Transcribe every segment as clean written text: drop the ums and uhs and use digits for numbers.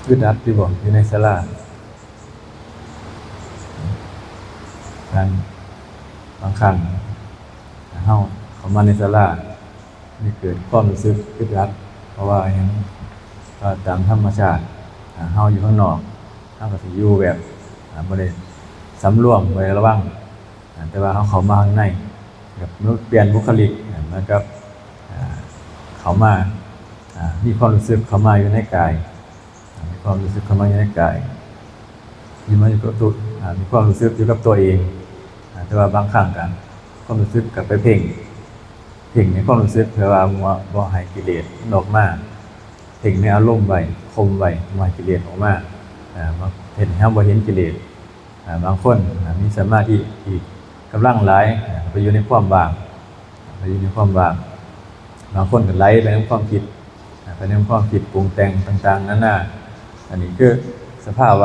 อึดอัดที่บอกอยู่ในศาลาการบางครั้งเฮาเข้ามาในศาลานี่เกิดความรู้สึกอึดอัดเพราะว่าอย่างก็ตามธรรมชาติเฮาอยู่ข้างนอกเฮาก็สิอยู่แบบบ่ได้สำรวมไว้ระวังแต่ว่าเฮาเข้ามาข้างในกับเปลี่ยนบุคลิกเหมือนกับเข้ามามีความรู้สึกเข้ามาอยู่ในกายมีความรู้สึกเข้ามาอยู่ในกายอยู่มาอยู่กับตัวมีความรู้สึกอยู่กับตัวเองแต่ว่าบางครั้งกันความรู้สึกกับไปเพ่งในความรู้สึกเพื่อว่าบ่ให้กิเลสออกมาเพ่งในอารมณ์ไว้คมไว้บ่ให้กิเลสออกมามาเห็นเฮาบ่เห็นกิเลสบางคนมีสมาธิที่กำลังหลายไปอยู่ในความว่างบางคนก็ไหลไปในความคิดปรุงแต่งต่างๆนานาอันนี้คือสภาว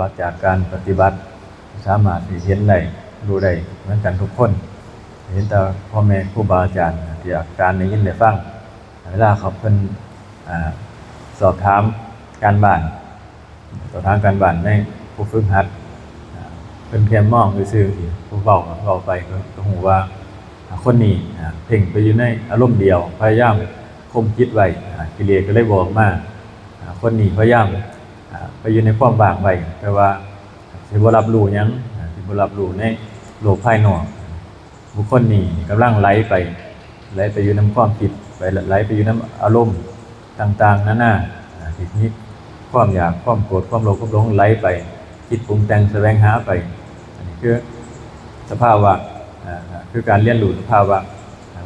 ะจากการปฏิบัติสามารถเห็นได้รู้ได้เหมือนกันทุกคนเห็นแต่พ่อแม่ครูบาอาจารย์ที่อาการได้ยินได้ฟังเวลาเขาเพิ่นสอบถามการบ้านในผู้ฝึกหัดเพิ่นเพียงมองซื่อๆที่ผู้เว้าไปก็ฮู้ว่าคนนี้เพ่งไปอยู่ในอารมณ์เดียวพยายามข่มจิตไว้กิเลสก็เลยบอกมาคนนี้พยายามไปอยู่ในความว่างไว้แปลว่าสิบ่รับรู้หยังสิบ่รับรู้ในโลกภายนอกบุคคลนี้กำลังไหลไปอยู่ในความคิดไปไหลไปอยู่ในอารมณ์ต่างๆนานาที่มีความอยากความโกรธความโลภความหลงไหลไปคิดปรุงแต่งแสวงหาไปอันนี้คือสภาวะคือการเรียนรู้สภาวะ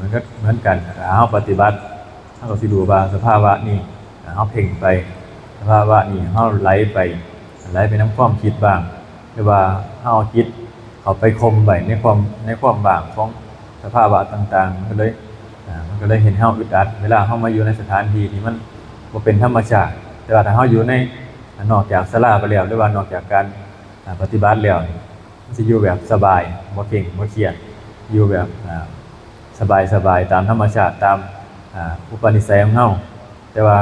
มันก็เหมือนกันเฮาปฏิบัติเฮาก็สิรู้ว่าสภาวะนี้เฮาเพ่งไปสภาวะนี้เฮาไหลไปนำความคิดบ้างหรือว่าเฮาคิดเข้าไปคมไว้ในความว่างของสภาวะต่างๆมันก็เลยเห็นเฮาอึดอัดเวลาเฮามาอยู่ในสถานที่ที่มันบ่เป็นธรรมชาติแต่ว่าถ้าเฮาอยู่ในนอกจากศาลาไปแล้วหรือว่านอกจากการปฏิบัติแล้วมันสิอยู่แบบสบายบ่เก่งบ่เครียดอยู่แบบสบายตามธรรมชาติตามอุปนิสัยของเฮาแต่ว่า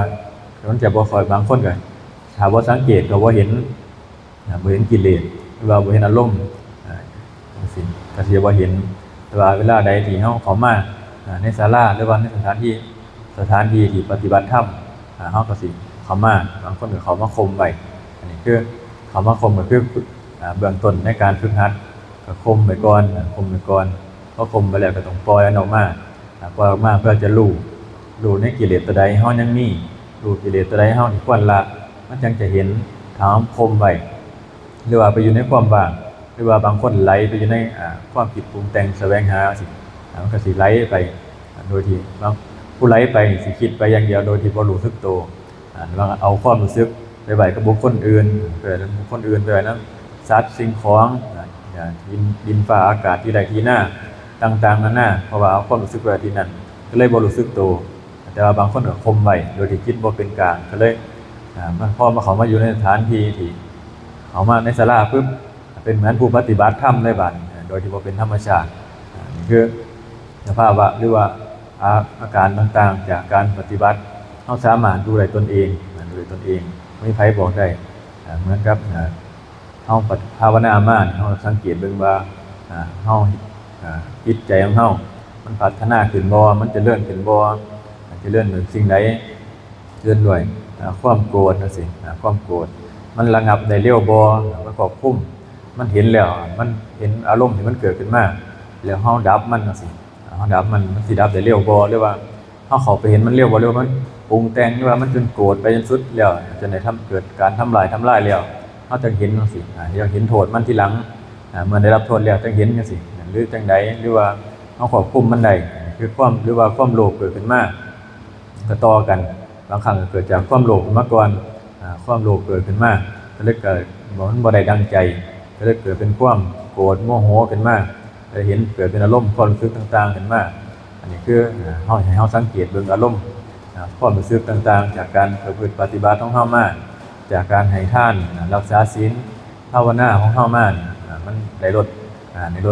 มันจะบ่ค่อยบางคนก็ถ้าบ่สังเกตก็บ่เห็นกิเลสหรือว่าบ่เห็นอารมณ์จังซี่ก็สิบ่เห็นแต่ว่าเวลาใดที่เฮาเข้ามาในศาลาหรือว่าในสถานที่ที่ปฏิบัติธรรมเฮาก็สิเข้ามาบางคนก็เข้ามาคมไว้อันนี้คือเข้ามาคมก็คือเบื้องต้นในการฝึกหัดก็คมไปก่อนพอคมไปแล้วก็ต้องปล่อยมันออกมาเพื่อจะรู้ในกิเลสตัวใดเฮายังมีรู้กิเลสตัวใดเฮาที่ควรละมันจังจะเห็นถามคมไว้หรือว่าไปอยู่ในความว่างหรือว่าบางคนไหลไปอยู่ในความคิดปรุงแต่งแสวงหาสิมันก็สิไหลไปโดยที่บางผู้ไหลไปสิคิดไปอย่างเดียวโดยที่บ่รู้สึกตัวบางเอาความรู้สึกไปไว้กับบุคคลอื่นไปไว้นำสัตว์สิ่งของดินฟ้าอากาศที่ใดที่หน้าต่างๆนานาเพราะว่าเอาความรู้สึกไว้ที่นั่นก็เลยบ่รู้สึกตัวแต่ว่าบางคนก็คมไว้โดยที่คิดบ่เป็นกลางก็เลยพอมาเข้ามาอยู่ในสถานที่ที่เข้ามาในศาลาปึ๊บเป็นเหมือนผู้ปฏิบัติธรรมในบัดโดยที่บ่เป็นธรรมชาตินี่คือสภาวะหรือว่าอาการต่างๆจากการปฏิบัติเฮาสามารถดูได้ตนเองไม่มีใครบอกได้เหมือนกับเฮาภาวนามาเฮาสังเกตเบิ่งว่าเฮาจิตใจของเฮามันพัฒนาขึ้นบ่มันเจริญขึ้นบ่เจริญเหมือนสิ่งใดเจริญด้วยความโกรธจังซี่ความโกรธมันระงับได้เร็วบ่มันควบคุมมันเห็นแล้วมันเห็นอารมณ์ที่มันเกิดขึ้นมาแล้วเฮาดับมันจังซี่เฮาดับมันสิดับได้เร็วบ่หรือว่าเฮาเข้าไปเห็นมันเร็วบ่หรือว่ามันปรุงแต่งหรือว่ามันจนโกรธไปจนสุดแล้วจนได้เกิดการทำลายแล้วเฮาจังเห็นจังซี่อยากเห็นโทษมันทีหลังเมื่อได้รับโทษแล้วจังเห็นจังซี่หรือจังใดหรือว่าเฮาควบคุมมันได้คือความหรือว่าความโลภเกิดขึ้นมาก็ต่อกันบางครั้งก็เกิดจากความโลภมาก่อนความโลภเกิดขึ้นมาก็เลยเกิดมันบ่ได้ดังใจก็เลยเกิดเป็นความโกรธโมโหขึ้นมาเลยเห็นเกิดเป็นอารมณ์ความรู้สึกต่างๆขึ้นมาอันนี้คือให้เฮาสังเกตเบิ่งอารมณ์ความรู้สึกต่างๆจากการประพฤติปฏิบัติของเฮามาจากการให้ทานรักษาศีลภาวนาของเฮามามันได้ล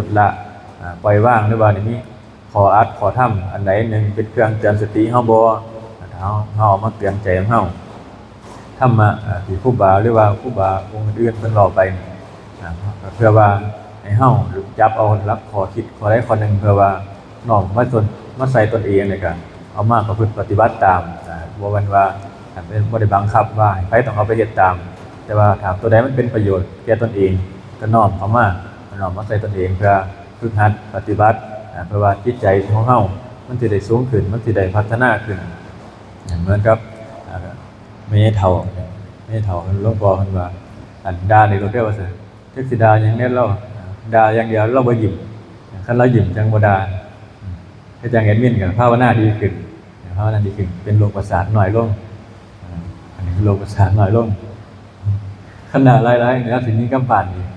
ดละปล่อยวางหรือว่านี้ขอทำอันใดนึงเป็นเครื่องเตือนสติเฮาบ่เฮามาเตือนใจของเฮา ธรรมะที่ครูบาหรือว่าครูบาองค์อื่นเพิ่นเว้าไปเพื่อว่าให้เฮาจับเอาหลักข้อคิดข้อใดข้อหนึ่งเพื่อว่าน้อมมาใส่ตนเองแล้วก็เอามาประพฤติปฏิบัติตามบ่แม่นว่าบ่ได้บังคับว่าให้ใครต้องเอาไปเฮ็ดตามแต่ว่าถ้าตัวใดมันเป็นประโยชน์แก่ตนเองก็น้อมเอามาใส่ตนเองเพื่อฝึกหัดปฏิบัติเพื่อว่าจิตใจของเฮามันสิได้สูงขึ้นมันสิได้พัฒนาขึ้นเหมือนกับแม่เฒ่าหลวงพ่อเพิ่นว่าอันด่านี่ก็เรียกว่าซั่นจักสิด่าหยังแน่เราด่าอย่างเดียวเราบ่ยิ้มคันเรายิ้มจังบ่ด่าก็จังแอดมินก็ภาวนาดีขึ้นเป็นโรคประสาทน้อยลงอันนี้คือโรคประสาทน้อยลงขนาดหลายๆเนี่ยสิมีกำปั้นอีก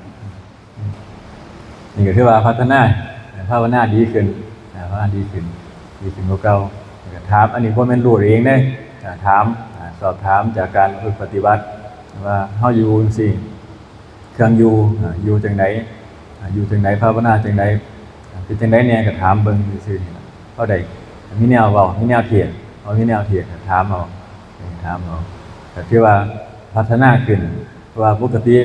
นี่ก็คือว่าพัฒนาภาวนาดีขึ้นภาวนาดีขึ้นกว่าเก่าก็ถามอันนี้บ่แม่นรู้เองเด้ถามสอบถามจากการฝึกปฏิบัติว่าเฮาอยู่จังซี่เครื่องอยู่จังไดภาวนาจังไดเป็นจังไดแหน่ก็ถามเบิ่งซื่อๆนี่ล่ะเฮาได้มีแนวเว้ามีแนวเถียงก็ถามเอาก็คือว่าพัฒนาขึ้นเพราะว่าปกติ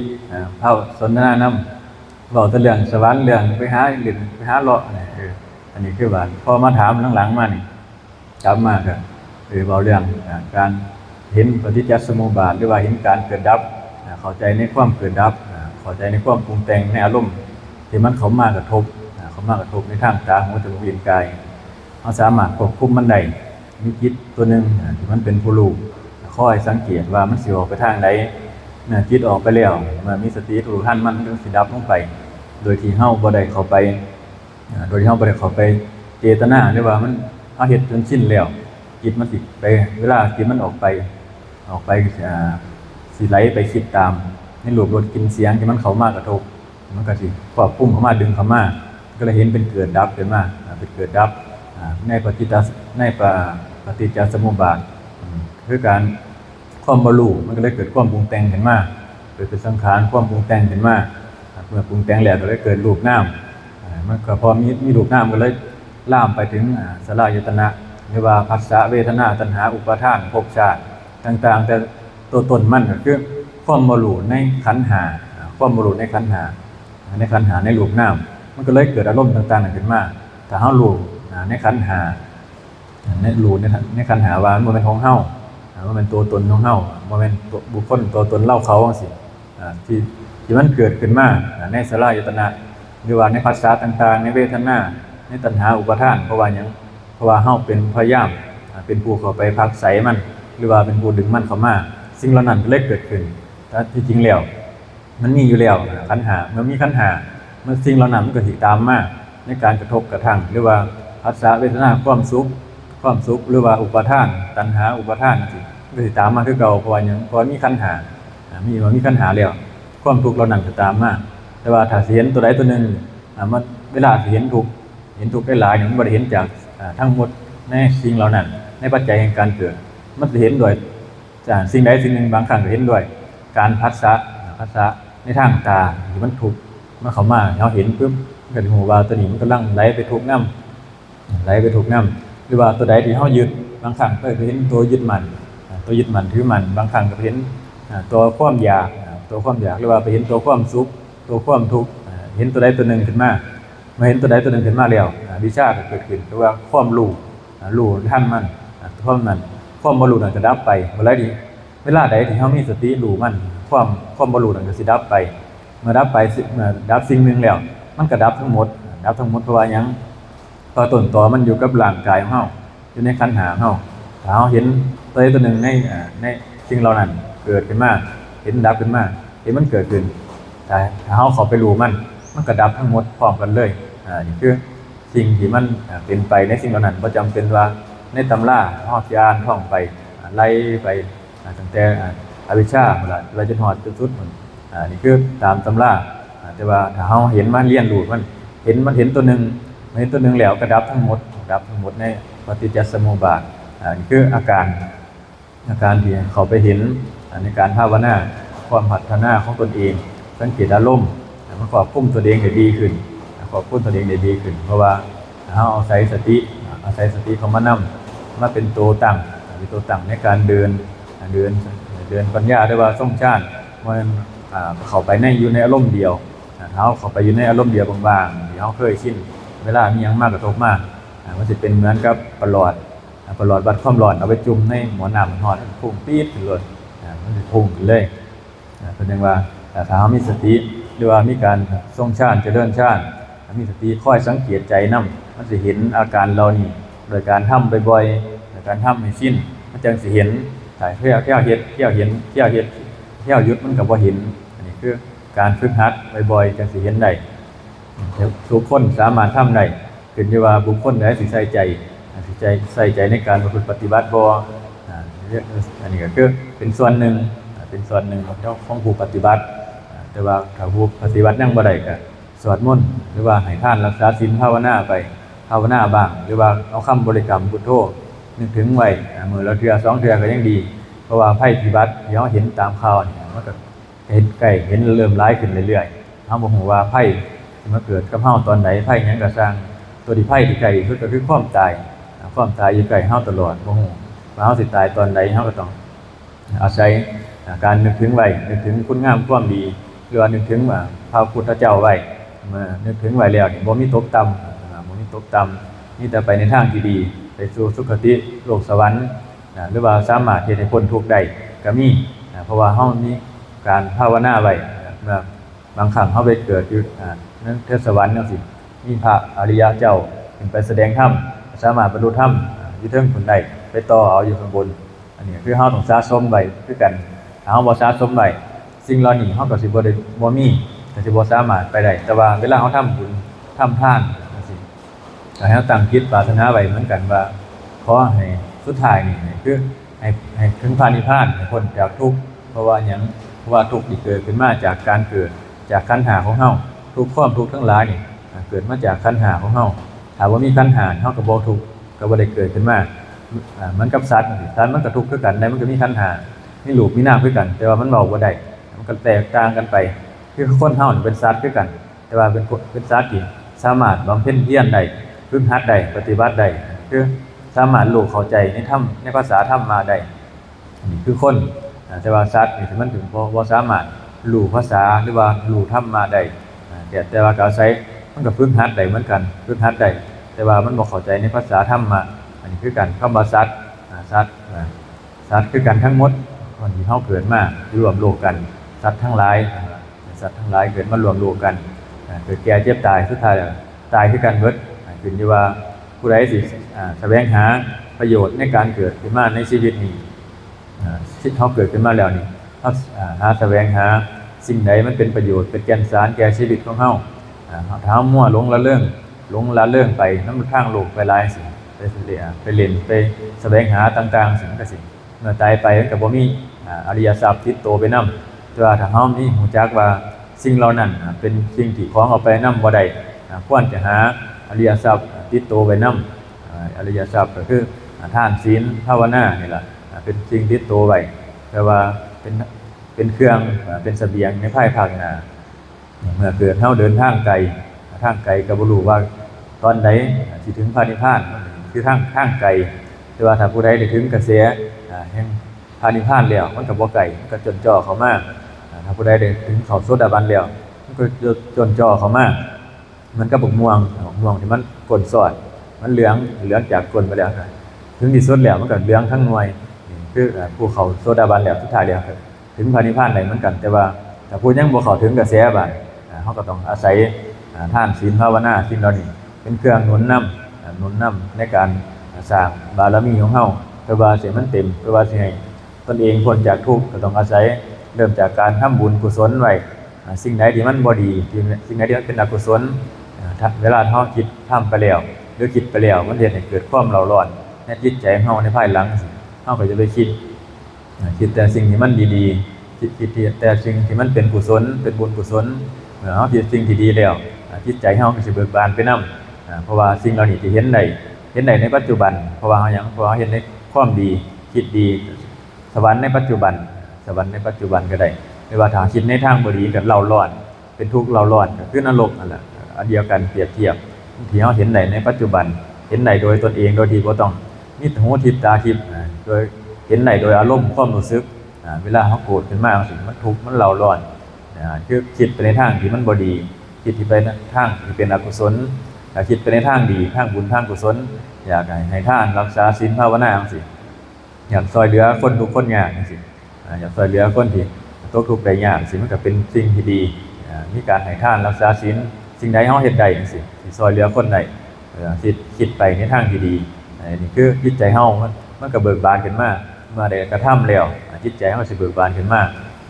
เฮาสนทนานำเว้าแต่เรื่องสวรรค์เรื่องไปหาเล่นไปหาเลาะอันนี้คือว่าพอมาถามหลังๆมานี่กลับมาก็เว้าเรื่องการเห็นปฏิจจสมุปบาทหรือว่าเห็นการเกิดดับเข้าใจในความเกิดดับเข้าใจในความปรุงแต่งในอารมณ์ที่มันเข้ามากระทบในทางตาหูจมูกลิ้นกายเราสามารถควบคุมมันได้มีจิตตัวหนึ่งที่มันเป็นผู้รู้คอยสังเกตว่ามันสิออกไปทางใดจิตออกไปแล้วเมื่อมีสติรู้ทันมันก็สิดับลงไปโดยที่เฮาบ่ได้เข้าไปเจตนาหรือว่ามันเฮาเฮ็ดจนชินแล้วจิตมันสิไปเวลาจิตมันออกไปสิไหลไปคิดตามในรูปรสกลิ่นเสียงที่มันเข้ามากระทบมันก็สิควบคุมเข้ามาดึงเข้ามาก็เลยเห็นเป็นเกิดดับขึ้นมาเป็นเกิดดับในปฏิจจสมุปบาทคือการความบ่รู้มันก็เลยเกิดความปรุงแต่งขึ้นมาเกิดเป็นสังขารความปรุงแต่งขึ้นมาเมื่อปรุงแต่งแล้วก็เลยเกิดรูปนามมันก็พอมีรูปนามก็เลยลามไปถึงสลายตนะหรือว่าผัสสะเวทนาตัณหาอุปาทานภพชาติต่างๆแต่ตัวตนมันก็คือความบ่รู้ในขันธ์5ในขันธ์5ในรูปนามมันก็เลยเกิดอารมณ์ต่างๆขึ้นมาถ้าเฮารู้ในขันธ์5ในขันธ์5ว่ามันบ่แม่นของเฮาว่าเป็นตัวตนของเฮาบ่แม่นตัวบุคคลตัวตนเราเขาจังซี่ที่มันเกิดขึ้นมาในสลายตนะหรือว่าในภาษาต่างๆในเวทนาในตัณหาอุปาทานเพราะว่าหยังเพราะว่าเฮาเป็นพยายามเป็นผู้เข้าไปพักใส่มันหรือว่าเป็นผู้ดึงมันเข้ามาสิ่งเหล่านั้นก็เลยเกิดขึ้นแต่ที่จริงแล้วมันมีอยู่แล้วขันธ์5เมื่อมีขันธ์5เมื่อสิ่งเหล่านั้นมันก็สิตามมาในการกระทบกระทั่งหรือว่าภาษาเวทนาความสุขหรือว่าอุปาทานตัณหาอุปาทานจังซี่ก็สิตามมาคือเก่าเพราะว่าหยังเพราะมีขันธ์มีขันธ์5แล้วความทุกข์เหล่านั้นก็ตามมาแต่ว่าถ้าสิเห็นตัวใดตัวหนึ่งมันเวลาสิเห็นทุกข์ได้หลายเนี่ยมันบ่ได้เห็นจากทั้งหมดในสิ่งเหล่านั้นในปัจจัยแห่งการเกิดมันสิเห็นด้วยจากสิ่งใดสิ่งหนึ่งบางครั้งก็เห็นด้วยการผัสสะในทางตาที่มันทุกข์มันเข้ามาเฮาเห็นปุ๊บมันก็สิฮู้ว่าตัวนี้มันกำลังไหลไปทุกข์นำหรือว่าตัวใดที่เฮายึดบางครั้งก็เห็นตัวยึดมั่นถือมั่นบางครั้งก็เห็นตัวความอยากหรือว่าไปเห็นตัวความสุขตัวความทุกข์เห็นตัวใดตัวหนึ่งขึ้นมาเมื่อเห็นตัวใดตัวหนึ่งขึ้นมาแล้ววิชาก็เกิดขึ้นหรือว่าความรู้ทันมันความบ่รู้นั้นก็ดับไปเวลาใดที่เฮามีสติรู้มันความบ่รู้นั้นก็สิดับไปเมื่อดับสิ่งหนึ่งแล้วมันก็ดับทั้งหมดเพราะว่าหยังต้นตอมันอยู่กับร่างกายของเฮาอยู่ในขันธ์5ของเฮาถ้าเฮาเห็นตัวใดตัวหนึ่งในสิ่งเหล่านั้นเกิดขึ้นมาเห็นดับขึ้นมาเห็นมันเกิดขึ้นแต่ถ้าเฮาเข้าไปรู้มันก็ดับทั้งหมดพร้อมกันเลยนี่คือสิ่งที่มันเป็นไปในสิ่งเหล่านั้นบ่จำเป็นว่าในตำราเฮาสิอ่านท่องไปไล่ไปตั้งแต่อวิชชาพุ่นล่ะไล่จนฮอดจุดสุดพุ่นนี่คือตามตำราแต่ว่าถ้าเฮาเห็นมันเรียนรู้มันเห็นตัวหนึงแล้วก็ดับทั้งหมดในปฏิจจสมุปบาทนี่คืออาการที่เขาไปเห็นในการภาวนาความพัฒนาของตนเองสังเกตอารมณ์มันควบคุมตัวเองได้ดีขึ้นเพราะว่าเฮาอาศัยสติเข้ามานำมาเป็นตัวตั้งในการเดิน เดินปัญญาหรือว่าทรงฌานมันเข้าไปในอยู่ในอารมณ์เดียวเฮาเข้าไปอยู่ในอารมณ์เดียวบางๆที่เฮาเคยชินเวลามีหยังมากระทบมามันสิเป็นเหมือนกับประหลอดวัดความร้อนเอาไปจุ่มในหม้อน้ำร้อนมันพุ่งปี๊ดขึ้นเลยมันสิพุ่งขึ้นเลยแสดงว่าถ้าเฮามีสติหรือว่ามีการทรงฌานเจริญฌานมีสติคอยสังเกตใจนำมันสิเห็นอาการเหล่านี้โดยการทำบ่อยๆโดยการทำให้ชินมันจึงสิเห็นถ้าเที่ยวเฮ็ดเที่ยวหยุดมันก็บ่เห็นอันนี้คือการฝึกหัดบ่อยๆจึงสิเห็นได้ทุกคนสามารถทำได้ขึ้นอยู่ว่าบุคคลใดสิใส่ใจในการประพฤติปฏิบัติบ่อันนี้ก็คือเป็นส่วนหนึ่งของผู้ปฏิบัติแต่ว่าถ้าผู้ปฏิบัติยังบ่ได้ก็สวดมนต์หรือว่าให้ทานรักษาศีลภาวนาไปภาวนาบ้างหรือว่าเอาคำบริกรรมพุทโธนึกถึงไว้มื้อละเทื่อ2เทื่อก็ยังดีเพราะว่าภัยพิบัติที่เฮาเห็นตามข่าวนี่มันก็เห็นใกล้เห็นเริ่มร้ายขึ้นเรื่อยๆเฮาบ่ฮู้ว่าภัยสิมาเกิดกับเฮาตอนไหนภัยหยังก็สร้างตัวที่ภัยที่ใกล้ที่สุดก็คือความตายอยู่ใกล้เฮาตลอดบ่ฮู้ว่าเฮาสิตายตอนใดเฮาก็ต้องอาศัยการนึกถึงไว้นึกถึงคุณงามความดีหรือว่านึกถึงว่าพระพุทธเจ้าไว้เมื่อนึกถึงไว้แล้วนี่บ่มีตกต่ำมีแต่ไปในทางที่ดีไปสู่สุคติโลกสวรรค์หรือว่าสามารถเฮ็ดให้พ้นทุกข์ได้ก็มีเพราะว่าเฮามีการภาวนาไว้เมื่อบางครั้งเฮาไปเกิดอยู่ในเทศสวรรค์จังซี่มีพระอริยเจ้าขึ้นไปแสดงธรรมสามารถบรรลุธรรมอยู่เทิงพุ่นได้ไปต่อเอาอยู่ข้างบนอันนี้คือเฮาต้องสะสมไว้คือกันถ้าเฮาบ่สะสมไว้สิ่งเหล่านี้เฮาก็สิบ่มีก็สิบ่สามารถไปได้แต่ว่าเวลาเฮาทำบุญทำทานจังซี่ก็ให้เฮาตั้งจิตปรารถนาไว้เหมือนกันว่าขอให้สุดท้ายนี่คือให้ถึงพระนิพพานให้พ้นจากทุกข์เพราะว่าหยังเพราะว่าทุกข์ที่เกิดขึ้นมาจากการเกิดจากขันธ์5ของเฮาทุกความทุกข์ทั้งหลายนี่เกิดมาจากขันธ์5ของเฮาถ้าบ่มีขันธ์5เฮาก็บ่ทุกข์ก็บ่ได้เกิดขึ้นมามันกับสัตว์มันก็ทุกข์คือกันได้มันก็มีขันธ์5มีรูปมีนามคือกันแต่ว่ามันเว้าบ่ได้มันก็แตกต่างกันไปคือคนเฮานี่เป็นสัตว์คือกันแต่ว่าเป็นสัตว์ที่สามารถบำเพ็ญเพียรได้ฝึกหัดได้ปฏิบัติได้คือสามารถรู้เข้าใจในธรรมในภาษาธรรมมาได้นี่คือคนแต่ว่าสัตว์นี่มันถึงบ่สามารถรู้ภาษาหรือว่ารู้ธรรมมาได้แต่ว่าก็อาศัยมันก็ฝึกหัดได้เหมือนกันฝึกหัดได้แต่ว่ามันบ่เข้าใจในภาษาธรรมมาอันนี้คือกันคำว่าสัตว์คือกันทั้งหมดคนที่เฮาเกิดมารวมโลกกันสัตว์ทั้งหลายเกิดมารวมโลกกันเกิดแก่เจ็บตายสุดท้ายตายคือกันเบิดขึ้นอยู่ว่าผู้ใดสิแสวงหาประโยชน์ในการเกิดขึ้นมาในชีวิตนี้ที่เฮาเกิดขึ้นมาแล้วนี่เฮาแสวงหาสิ่งใดมันเป็นประโยชน์เป็นแก่นสารแก่ชีวิตของเฮาถ้าเฮามั่วหลงละเริงไปนำทางโลกไปหลายสิไปเล่นไปแสวงหาต่างๆสิ่งก็สิเมื่อตายไปมันก็บ่มีอริยทรัพย์ติดตัวไปนำแต่ว่าถ้าเฮามีรู้จักว่าสิ่งเหล่านั้นเป็นสิ่งที่ของเอาไปนำบ่ได้ควรจะหาอริยทรัพย์ติดตัวไว้นำอริยทรัพย์ก็คือทานศีลภาวนานี่ล่ะเป็นสิ่งติดตัวไว้แต่ว่าเป็นเครื่องเป็นเสบียงในภายภาคหน้าเมื่อเกิดเฮาเดินทางไกลก็บ่รู้ว่าตอนใดสิถึงพระนิพพานคือทางไกลแต่ว่าถ้าผู้ใดได้ถึงกระแสแห่งพระนิพพานแล้วมันก็บ่ไกลมันก็จนจ่อเข้ามาถ้าผู้ใดได้ถึงเข้าโสดาบันแล้วมันก็จนจ่อเข้ามามันก็บกม่วงที่มันก้นสอดมันเหลืองจากก้นไปแล้วถึงที่สุดแล้วมันก็เหลืองทั้งหน่วยคือผู้เข้าโสดาบันแล้วสุดท้ายแล้วถึงพระนิพพานได้เหมือนกันแต่ว่าถ้าผู้ยังบ่เข้าถึงกระแสบัดเฮาก็ต้องอาศัยทานศีลภาวนาสิ่งเหล่านี้เป็นเครื่องหนุนนำในการสร้างบารมีของเฮาเพื่อว่าสิมันเต็มเพื่อว่าสิให้ตนเองพ้นจากทุกข์ก็ต้องอาศัยเริ่มจากการทำบุญกุศลไว้สิ่งใดที่มันบ่ดีสิ่งใดที่มันเป็นอกุศลเวลาเฮาคิดทำไปแล้วหรือคิดไปแล้วมันเฮ็ดให้เกิดความเร่าร้อนในจิตใจของเฮาในภายหลังเฮาก็จะไปคิดแต่สิ่งที่มันดีๆคิดแต่สิ่งที่มันเป็นกุศลเป็นบุญกุศลเมื่อเฮาคิดสิ่งที่ดีแล้วจิตใจเฮาก็สิเบิกบานไปนำเพราะว่าสิ่งเหล่านี้ที่เห็นได้ในปัจจุบันเพราะว่าเฮาเห็นในความดีคิดดีสวรรค์ในปัจจุบันก็ได้ไม่ว่าถ้าคิดในทางบ่ดีก็เร่าร้อนเป็นทุกข์เร่าร้อนก็คือนรกนั่นแหละอันเดียวกันเปรียบเทียบที่เฮาเห็นได้ในปัจจุบันเห็นได้โดยตนเองโดยที่บ่ต้องมีหูทิพตาทิพโดยเห็นได้โดยอารมณ์ความรู้สึก เวลาเฮาโกรธขึ้นมาจังซี่มันทุกข์มันเร่าร้อนคือคิดไปในทางที่มันบ่ดีคิดที่ไปในทางที่เป็นอกุศลถ้าคิดไปในทางดีทางบุญทางกุศลอยากให้ทานรักษาศีลภาวนาจังซี่อยากช่วยเหลือคนทุกข์คนยากจังซี่อยากช่วยเหลือคนที่ตกทุกข์ได้ยากจังซี่มันก็เป็นสิ่งที่ดีมีการให้ทานรักษาศีลสิ่งใดเฮาเฮ็ดได้จังซี่สิช่วยเหลือคนได้คิดไปในทางที่ดีนี่คือจิตใจเฮามันก็เบิกบานขึ้นมาเมื่อได้กระทำแล้วจิตใจเฮาสิเบิกบานขึ้นมา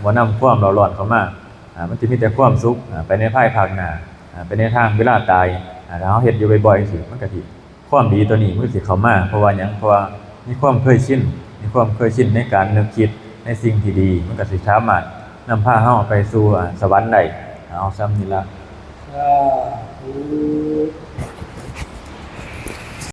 บ่นำความเร่าร้อนเข้ามามันสิมีแต่ความสุขไปในภายภาคหน้าไปในทางเวลาตายถ้าเฮาเฮ็ดอยู่บ่อยๆจังซี่มันก็สิความดีตัวนี้มันสิเข้ามาเพราะว่าหยังเพราะว่ามีความเคยชินในการนึกคิดในสิ่งที่ดีมันก็สิสามารถนำพาเฮาไปสู่สวรรค์ได้เอาซ้ำนี่ล่ะสาธุ